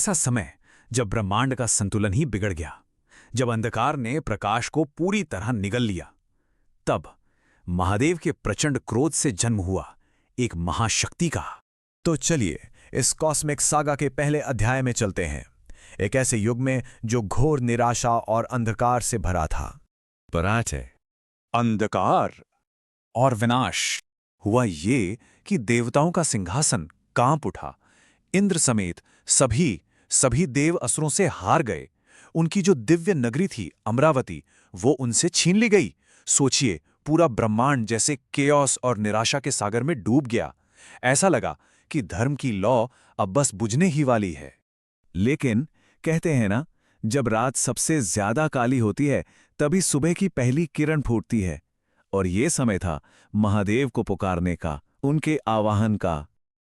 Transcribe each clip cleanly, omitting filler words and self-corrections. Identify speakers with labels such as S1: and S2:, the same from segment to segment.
S1: ऐसा समय जब ब्रह्मांड का संतुलन ही बिगड़ गया, जब अंधकार ने प्रकाश को पूरी तरह निगल लिया, तब महादेव के प्रचंड क्रोध से जन्म हुआ एक महाशक्ति का।
S2: तो चलिए इस कॉस्मिक सागा के पहले अध्याय में चलते हैं, एक ऐसे युग में जो घोर निराशा और अंधकार से भरा था।
S1: पराठ है अंधकार और विनाश। हुआ ये कि देवताओं का सिंहासन कांप उठा। इंद्र समेत सभी देव असुरों से हार गए। उनकी जो दिव्य नगरी थी अमरावती, वो उनसे छीन ली गई। सोचिए, पूरा ब्रह्मांड जैसे केओस और निराशा के सागर में डूब गया। ऐसा लगा कि धर्म की लौ अब बस बुझने ही वाली है।
S2: लेकिन कहते हैं ना, जब रात सबसे ज्यादा काली होती है तभी सुबह की पहली किरण फूटती है। और ये समय था महादेव को पुकारने का, उनके आवाहन का।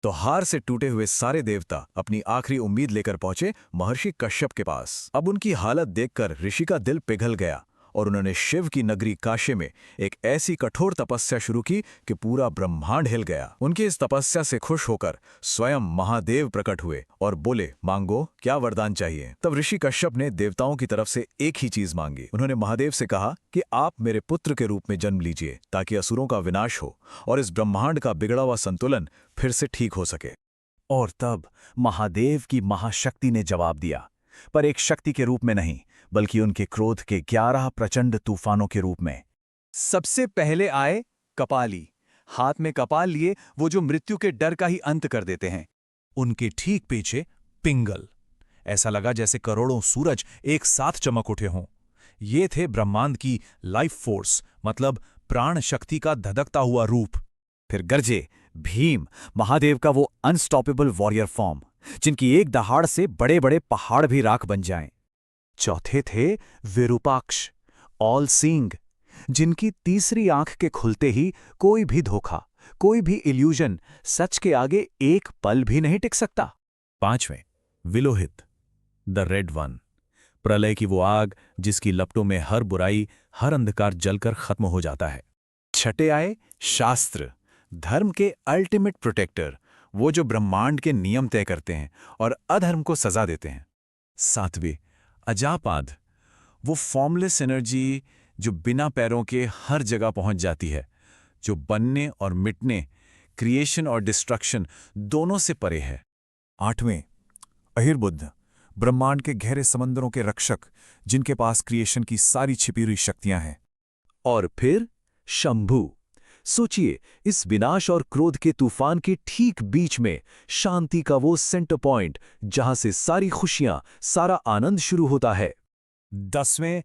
S2: तो हार से टूटे हुए सारे देवता अपनी आखिरी उम्मीद लेकर पहुंचे महर्षि कश्यप के पास। अब उनकी हालत देखकर ऋषि का दिल पिघल गया और उन्होंने शिव की नगरी काशी में एक ऐसी कठोर तपस्या शुरू की कि पूरा ब्रह्मांड हिल गया। उनकी इस तपस्या से खुश होकर स्वयं महादेव प्रकट हुए और बोले, मांगो, क्या वरदान चाहिए। तब ऋषि कश्यप ने देवताओं की तरफ से एक ही चीज मांगी। उन्होंने महादेव से कहा कि आप मेरे पुत्र के रूप में जन्म लीजिए ताकि असुरों का विनाश हो और इस ब्रह्मांड का बिगड़ा हुआ संतुलन फिर से ठीक हो सके। और तब महादेव की महाशक्ति ने जवाब दिया, पर एक शक्ति के रूप में नहीं, बल्कि उनके क्रोध के 11 प्रचंड तूफानों के रूप में।
S1: सबसे पहले आए कपाली। हाथ में कपाल लिए वो जो मृत्यु के डर का ही अंत कर देते हैं। उनके ठीक पीछे पिंगल। ऐसा लगा जैसे करोड़ों सूरज एक साथ चमक उठे हों। ये थे ब्रह्मांड की लाइफ फोर्स, मतलब प्राण शक्ति का धधकता हुआ रूप।
S2: फिर गरजे भीम, महादेव का वो अनस्टॉपेबल वॉरियर फॉर्म, जिनकी एक दहाड़ से बड़े बड़े पहाड़ भी राख बन जाएं। चौथे थे विरूपाक्ष, ऑल सीइंग, जिनकी तीसरी आंख के खुलते ही कोई भी धोखा, कोई भी इल्यूजन सच के आगे एक पल भी नहीं टिक सकता। पांचवें विलोहित, द रेड वन, प्रलय की वो आग जिसकी लपटों में हर बुराई, हर अंधकार जलकर खत्म हो जाता है। छठे आए शास्त्र, धर्म के अल्टीमेट प्रोटेक्टर, वो जो ब्रह्मांड के नियम तय करते हैं और अधर्म को सजा देते हैं। सातवें अजापाद, वो फॉर्मलेस एनर्जी जो बिना पैरों के हर जगह पहुंच जाती है, जो बनने और मिटने, क्रिएशन और डिस्ट्रक्शन दोनों से परे है। आठवें अहिर्बुद्ध, ब्रह्मांड के गहरे समंदरों के रक्षक, जिनके पास क्रिएशन की सारी छिपी हुई शक्तियां हैं। और फिर शंभु। सोचिए, इस विनाश और क्रोध के तूफान के ठीक बीच में शांति का वो सेंटर पॉइंट, जहां से सारी खुशियां, सारा आनंद शुरू होता है। दसवें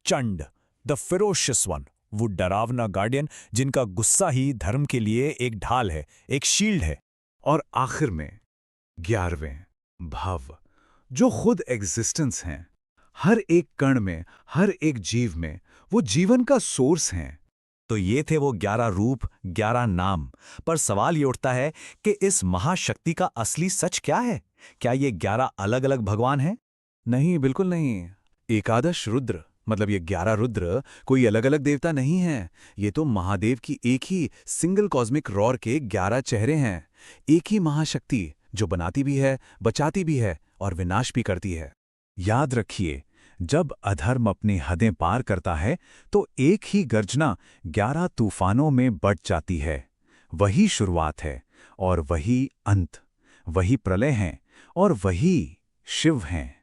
S2: चंड, द फेरोशियस वन, वो डरावना गार्डियन जिनका गुस्सा ही धर्म के लिए एक ढाल है, एक शील्ड है। और आखिर में 11वें भव, जो खुद एग्जिस्टेंस हैं, हर एक कण में, हर एक जीव में वो जीवन का सोर्स हैं। तो ये थे वो 11 रूप, 11 नाम। पर सवाल ये उठता है कि इस महाशक्ति का असली सच क्या है? क्या ये 11 अलग अलग भगवान हैं? नहीं, बिल्कुल नहीं। एकादश रुद्र, मतलब ये 11 रुद्र कोई अलग अलग देवता नहीं हैं। ये तो महादेव की एक ही सिंगल कॉस्मिक रॉर के 11 चेहरे हैं। एक ही महाशक्ति जो बनाती भी है, बचाती भी है और विनाश भी करती है। याद रखिए, जब अधर्म अपनी हदें पार करता है तो एक ही गर्जना 11 तूफानों में बढ़ जाती है। वही शुरुआत है और वही अंत, वही प्रलय है और वही शिव हैं।